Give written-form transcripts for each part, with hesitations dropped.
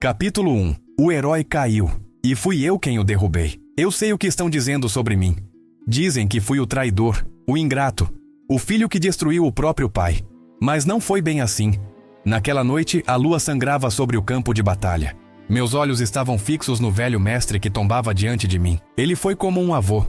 Capítulo 1. O herói caiu, e fui eu quem o derrubei. Eu sei o que estão dizendo sobre mim. Dizem que fui o traidor, o ingrato, o filho que destruiu o próprio pai. Mas não foi bem assim. Naquela noite, a lua sangrava sobre o campo de batalha. Meus olhos estavam fixos no velho mestre que tombava diante de mim. Ele foi como um avô,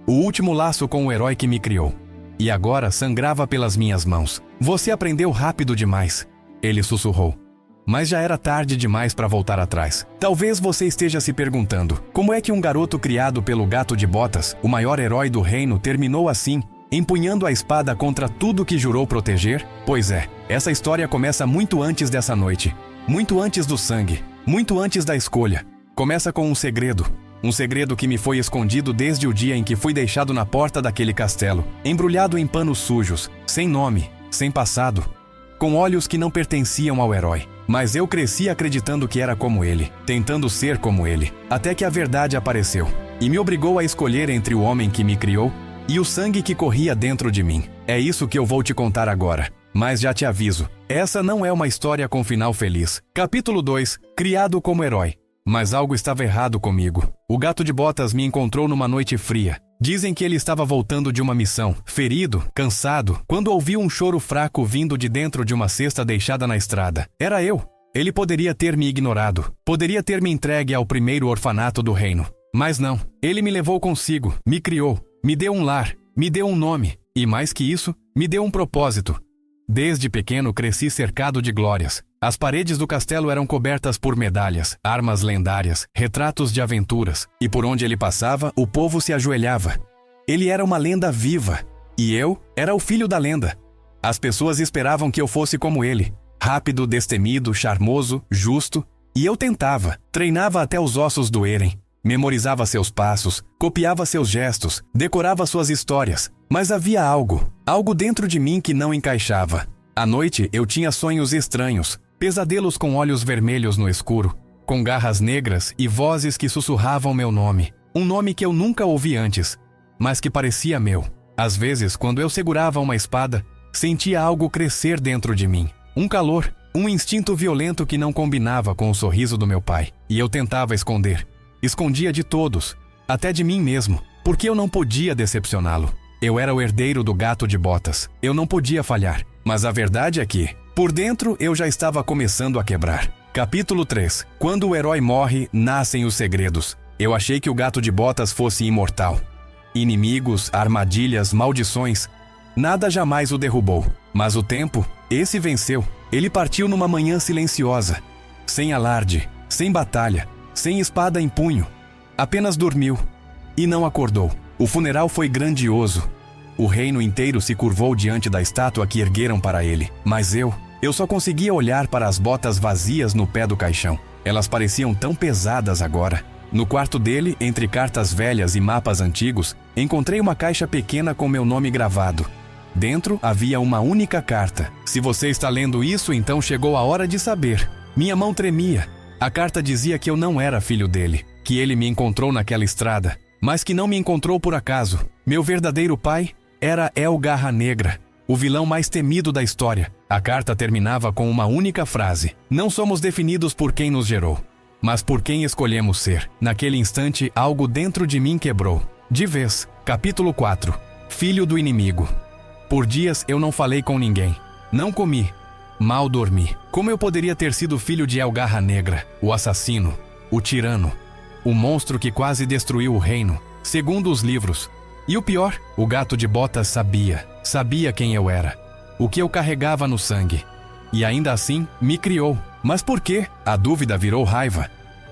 o último laço com o herói que me criou. E agora sangrava pelas minhas mãos. Você aprendeu rápido demais, ele sussurrou. Mas já era tarde demais para voltar atrás. Talvez você esteja se perguntando, como é que um garoto criado pelo Gato de Botas, o maior herói do reino, terminou assim, empunhando a espada contra tudo que jurou proteger? Pois é, essa história começa muito antes dessa noite, muito antes do sangue, muito antes da escolha. Começa com um segredo que me foi escondido desde o dia em que fui deixado na porta daquele castelo, embrulhado em panos sujos, sem nome, sem passado, com olhos que não pertenciam ao herói. Mas eu cresci acreditando que era como ele, tentando ser como ele, até que a verdade apareceu e me obrigou a escolher entre o homem que me criou e o sangue que corria dentro de mim. É isso que eu vou te contar agora. Mas já te aviso, essa não é uma história com final feliz. Capítulo 2. Criado como herói. Mas algo estava errado comigo. O Gato de Botas me encontrou numa noite fria. Dizem que ele estava voltando de uma missão, ferido, cansado, quando ouviu um choro fraco vindo de dentro de uma cesta deixada na estrada. Era eu. Ele poderia ter me ignorado, poderia ter me entregue ao primeiro orfanato do reino. Mas não, ele me levou consigo, me criou, me deu um lar, me deu um nome, e mais que isso, me deu um propósito. Desde pequeno cresci cercado de glórias. As paredes do castelo eram cobertas por medalhas, armas lendárias, retratos de aventuras, e por onde ele passava, o povo se ajoelhava. Ele era uma lenda viva, e eu era o filho da lenda. As pessoas esperavam que eu fosse como ele, rápido, destemido, charmoso, justo, e eu tentava, treinava até os ossos doerem, memorizava seus passos, copiava seus gestos, decorava suas histórias, mas havia algo dentro de mim que não encaixava. À noite eu tinha sonhos estranhos, pesadelos com olhos vermelhos no escuro, com garras negras e vozes que sussurravam meu nome. Um nome que eu nunca ouvi antes, mas que parecia meu. Às vezes, quando eu segurava uma espada, sentia algo crescer dentro de mim. Um calor, um instinto violento que não combinava com o sorriso do meu pai. E eu tentava esconder. Escondia de todos, até de mim mesmo, porque eu não podia decepcioná-lo. Eu era o herdeiro do Gato de Botas. Eu não podia falhar. Mas a verdade é que, por dentro, eu já estava começando a quebrar. Capítulo 3. Quando o herói morre, nascem os segredos. Eu achei que o Gato de Botas fosse imortal. Inimigos, armadilhas, maldições. Nada jamais o derrubou. Mas o tempo, esse venceu. Ele partiu numa manhã silenciosa. Sem alarde, sem batalha, sem espada em punho. Apenas dormiu. E não acordou. O funeral foi grandioso. O reino inteiro se curvou diante da estátua que ergueram para ele. Mas eu só conseguia olhar para as botas vazias no pé do caixão. Elas pareciam tão pesadas agora. No quarto dele, entre cartas velhas e mapas antigos, encontrei uma caixa pequena com meu nome gravado. Dentro havia uma única carta. Se você está lendo isso, então chegou a hora de saber. Minha mão tremia. A carta dizia que eu não era filho dele, que ele me encontrou naquela estrada, mas que não me encontrou por acaso. Meu verdadeiro pai era El Garra Negra, o vilão mais temido da história. A carta terminava com uma única frase: não somos definidos por quem nos gerou, mas por quem escolhemos ser. Naquele instante, algo dentro de mim quebrou. De vez. Capítulo 4. Filho do inimigo. Por dias eu não falei com ninguém. Não comi. Mal dormi. Como eu poderia ter sido filho de El Garra Negra, o assassino, o tirano, o monstro que quase destruiu o reino, segundo os livros? E o pior, o Gato de Botas sabia quem eu era, o que eu carregava no sangue. E ainda assim, me criou. Mas por quê? A dúvida virou raiva.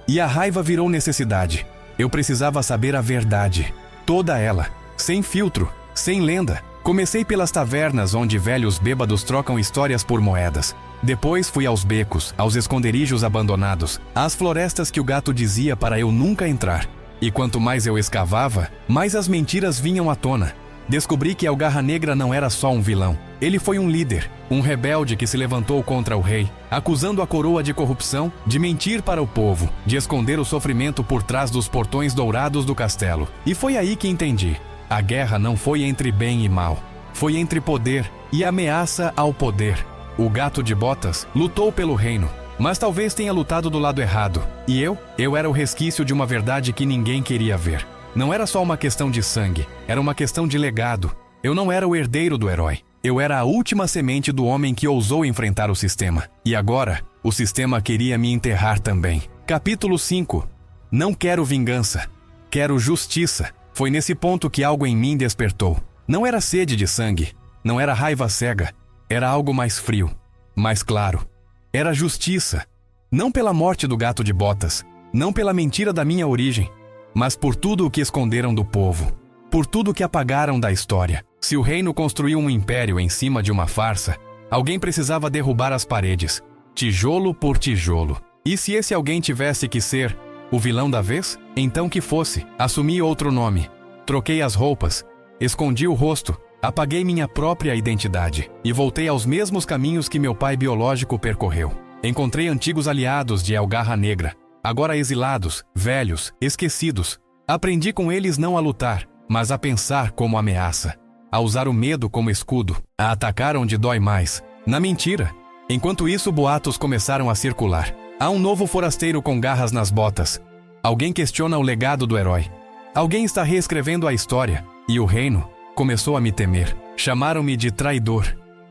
E a raiva virou necessidade. Eu precisava saber a verdade. Toda ela. Sem filtro, sem lenda. Comecei pelas tavernas onde velhos bêbados trocam histórias por moedas. Depois fui aos becos, aos esconderijos abandonados, às florestas que o gato dizia para eu nunca entrar. E quanto mais eu escavava, mais as mentiras vinham à tona. Descobri que El Garra Negra não era só um vilão. Ele foi um líder, um rebelde que se levantou contra o rei, acusando a coroa de corrupção, de mentir para o povo, de esconder o sofrimento por trás dos portões dourados do castelo. E foi aí que entendi. A guerra não foi entre bem e mal. Foi entre poder e ameaça ao poder. O Gato de Botas lutou pelo reino, Mas talvez tenha lutado do lado errado. E eu era o resquício de uma verdade que ninguém queria ver. Não era só uma questão de sangue, era uma questão de legado. Eu não era o herdeiro do herói. Eu era a última semente do homem que ousou enfrentar o sistema. E agora, o sistema queria me enterrar também. Capítulo 5. Não quero vingança. Quero justiça. Foi nesse ponto que algo em mim despertou. Não era sede de sangue. Não era raiva cega. Era algo mais frio. Mais claro. Era justiça. Não pela morte do gato de botas. Não pela mentira da minha origem. Mas por tudo o que esconderam do povo. Por tudo que apagaram da história. Se o reino construiu um império em cima de uma farsa, alguém precisava derrubar as paredes, tijolo por tijolo. E se esse alguém tivesse que ser o vilão da vez? Então que fosse. Assumi outro nome. Troquei as roupas. Escondi o rosto. Apaguei minha própria identidade. E voltei aos mesmos caminhos que meu pai biológico percorreu. Encontrei antigos aliados de El Garra Negra. Agora exilados, velhos, esquecidos. Aprendi com eles não a lutar, mas a pensar como ameaça. A usar o medo como escudo, a atacar onde dói mais, na mentira. Enquanto isso, boatos começaram a circular. Há um novo forasteiro com garras nas botas. Alguém questiona o legado do herói. Alguém está reescrevendo a história. E o reino começou a me temer. Chamaram-me de traidor,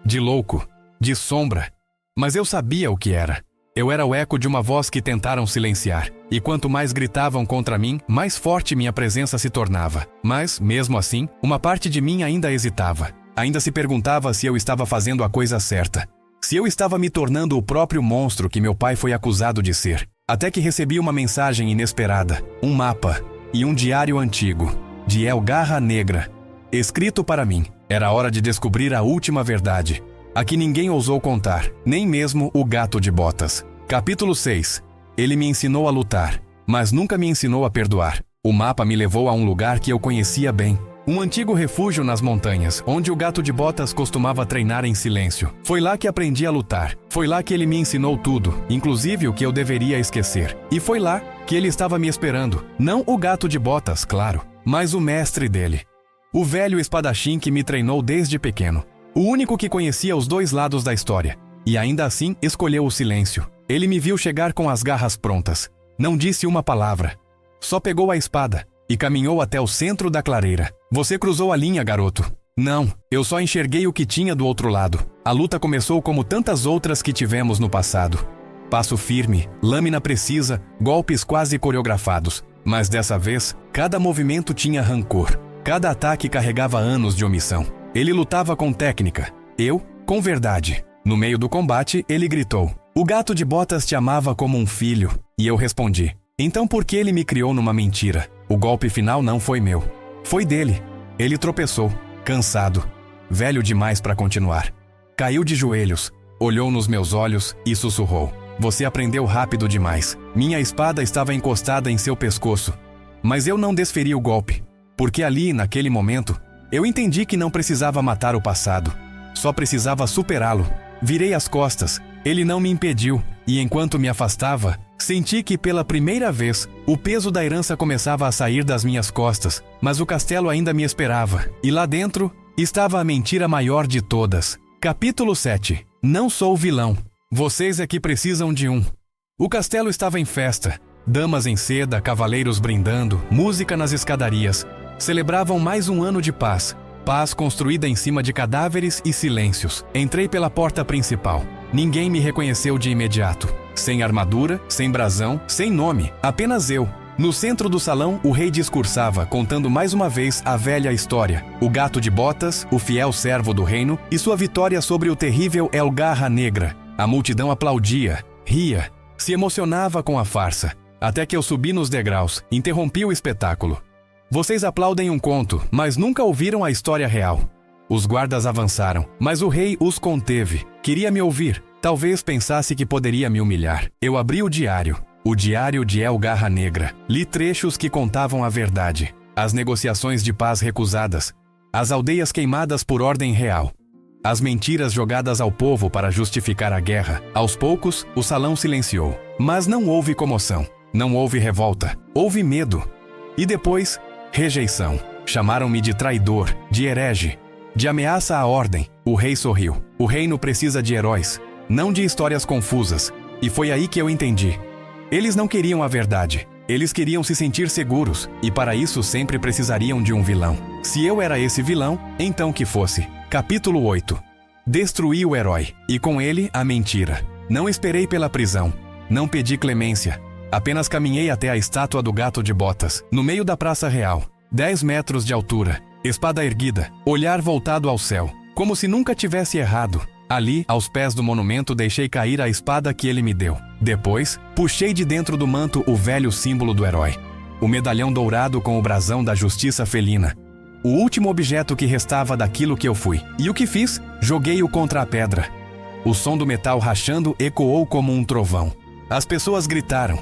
de louco, de sombra. Mas eu sabia o que era. Eu era o eco de uma voz que tentaram silenciar. E quanto mais gritavam contra mim, mais forte minha presença se tornava. Mas, mesmo assim, uma parte de mim ainda hesitava. Ainda se perguntava se eu estava fazendo a coisa certa. Se eu estava me tornando o próprio monstro que meu pai foi acusado de ser. Até que recebi uma mensagem inesperada. Um mapa e um diário antigo. De El Garra Negra. Escrito para mim. Era hora de descobrir a última verdade. A que ninguém ousou contar, nem mesmo o gato de botas. Capítulo 6. Ele me ensinou a lutar, mas nunca me ensinou a perdoar. O mapa me levou a um lugar que eu conhecia bem. Um antigo refúgio nas montanhas, onde o gato de botas costumava treinar em silêncio. Foi lá que aprendi a lutar. Foi lá que ele me ensinou tudo, inclusive o que eu deveria esquecer. E foi lá que ele estava me esperando. Não o gato de botas, claro, mas o mestre dele. O velho espadachim que me treinou desde pequeno. O único que conhecia os dois lados da história. E ainda assim, escolheu o silêncio. Ele me viu chegar com as garras prontas. Não disse uma palavra. Só pegou a espada e caminhou até o centro da clareira. Você cruzou a linha, garoto. Não, eu só enxerguei o que tinha do outro lado. A luta começou como tantas outras que tivemos no passado. Passo firme, lâmina precisa, golpes quase coreografados. Mas dessa vez, cada movimento tinha rancor. Cada ataque carregava anos de omissão. Ele lutava com técnica, eu com verdade. No meio do combate, ele gritou: "O gato de botas te amava como um filho." E eu respondi: "Então por que ele me criou numa mentira?" O golpe final não foi meu. Foi dele. Ele tropeçou, cansado, velho demais para continuar. Caiu de joelhos, olhou nos meus olhos e sussurrou: "Você aprendeu rápido demais." Minha espada estava encostada em seu pescoço. Mas eu não desferi o golpe, porque ali, naquele momento, eu entendi que não precisava matar o passado, só precisava superá-lo. Virei as costas, ele não me impediu, e enquanto me afastava, senti que pela primeira vez, o peso da herança começava a sair das minhas costas, mas o castelo ainda me esperava, e lá dentro estava a mentira maior de todas. Capítulo 7. Não sou vilão. Vocês é que precisam de um. O castelo estava em festa, damas em seda, cavaleiros brindando, música nas escadarias. Celebravam mais um ano de paz. Paz construída em cima de cadáveres e silêncios. Entrei pela porta principal. Ninguém me reconheceu de imediato. Sem armadura, sem brasão, sem nome, apenas eu. No centro do salão, o rei discursava, contando mais uma vez a velha história. O gato de botas, o fiel servo do reino, e sua vitória sobre o terrível El Garra Negra. A multidão aplaudia, ria, se emocionava com a farsa. Até que eu subi nos degraus, interrompi o espetáculo. Vocês aplaudem um conto, mas nunca ouviram a história real. Os guardas avançaram, mas o rei os conteve. Queria me ouvir. Talvez pensasse que poderia me humilhar. Eu abri o diário de El Garra Negra. Li trechos que contavam a verdade. As negociações de paz recusadas. As aldeias queimadas por ordem real. As mentiras jogadas ao povo para justificar a guerra. Aos poucos, o salão silenciou. Mas não houve comoção. Não houve revolta. Houve medo. E depois, rejeição. Chamaram-me de traidor, de herege, de ameaça à ordem. O rei sorriu. O reino precisa de heróis, não de histórias confusas. E foi aí que eu entendi. Eles não queriam a verdade. Eles queriam se sentir seguros, e para isso sempre precisariam de um vilão. Se eu era esse vilão, então que fosse. Capítulo 8. Destruí o herói, e com ele a mentira. Não esperei pela prisão. Não pedi clemência. Apenas caminhei até a estátua do gato de botas, no meio da Praça Real. 10 metros de altura, espada erguida, olhar voltado ao céu, como se nunca tivesse errado. Ali, aos pés do monumento, deixei cair a espada que ele me deu. Depois, puxei de dentro do manto o velho símbolo do herói. O medalhão dourado com o brasão da justiça felina. O último objeto que restava daquilo que eu fui. E o que fiz? Joguei-o contra a pedra. O som do metal rachando ecoou como um trovão. As pessoas gritaram.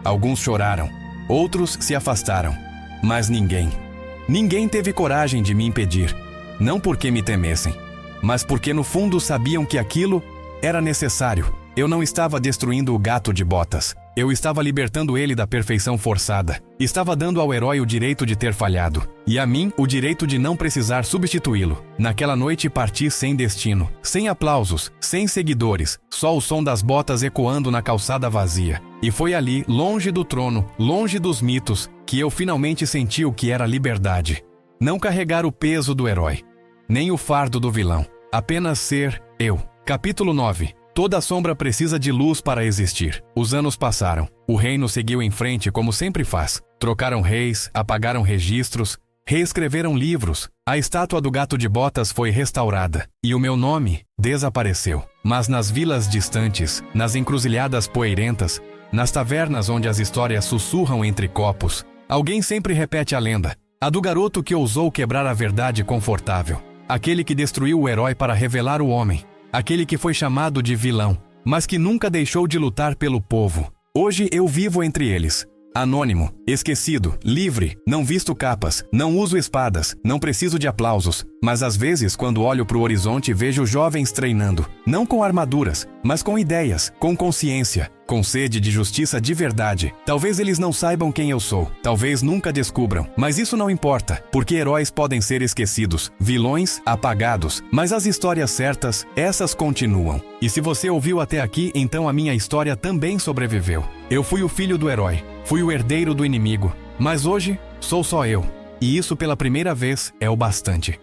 Alguns choraram. Outros se afastaram. Mas ninguém teve coragem de me impedir. Não porque me temessem, mas porque no fundo sabiam que aquilo era necessário. Eu não estava destruindo o gato de botas. Eu estava libertando ele da perfeição forçada. Estava dando ao herói o direito de ter falhado. E a mim, o direito de não precisar substituí-lo. Naquela noite parti sem destino, sem aplausos, sem seguidores, só o som das botas ecoando na calçada vazia. E foi ali, longe do trono, longe dos mitos, que eu finalmente senti o que era liberdade. Não carregar o peso do herói, nem o fardo do vilão. Apenas ser eu. Capítulo 9. Toda sombra precisa de luz para existir. Os anos passaram. O reino seguiu em frente como sempre faz. Trocaram reis, apagaram registros, reescreveram livros. A estátua do gato de botas foi restaurada. E o meu nome desapareceu. Mas nas vilas distantes, nas encruzilhadas poeirentas, nas tavernas onde as histórias sussurram entre copos, alguém sempre repete a lenda. A do garoto que ousou quebrar a verdade confortável. Aquele que destruiu o herói para revelar o homem. Aquele que foi chamado de vilão, mas que nunca deixou de lutar pelo povo. Hoje eu vivo entre eles. Anônimo, esquecido, livre, não visto capas, não uso espadas, não preciso de aplausos. Mas às vezes, quando olho para o horizonte, vejo jovens treinando. Não com armaduras, mas com ideias, com consciência, com sede de justiça de verdade. Talvez eles não saibam quem eu sou, talvez nunca descubram. Mas isso não importa, porque heróis podem ser esquecidos, vilões apagados. Mas as histórias certas, essas continuam. E se você ouviu até aqui, então a minha história também sobreviveu. Eu fui o filho do herói, fui o herdeiro do inimigo. Mas hoje, sou só eu. E isso pela primeira vez é o bastante.